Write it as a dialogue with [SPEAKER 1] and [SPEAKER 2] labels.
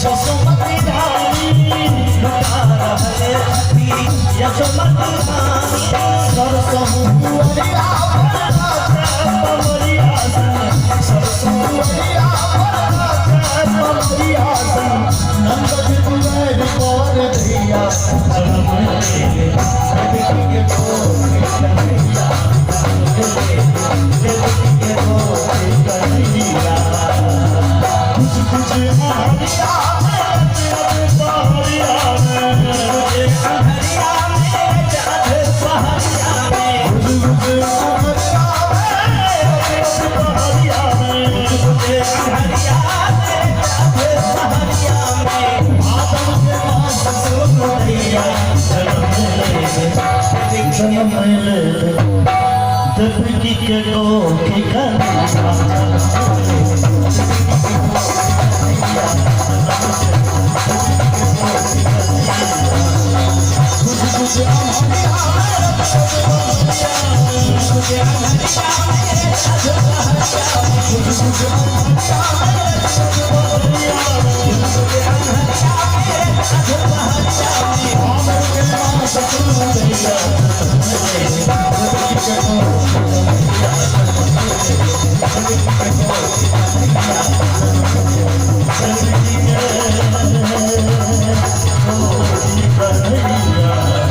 [SPEAKER 1] जसोमती रानी लुटा रहले थी यशोमती रानी सरसों दुआरिया पमरिया सरसों दुआरिया पमरिया नंद जी तुम्हें पर दैया जन्म ले बेटी के कोई कन्हैया बेटी के कोई कन्हैया कुछ कुछ हरिया पहरिया में हरिया में जात पहरिया में कुछ कुछ हरिया में हरिया में पहरिया में आदम के पास सुन दिया जन्म ले देवकी के गोपी कन्हैया Oh,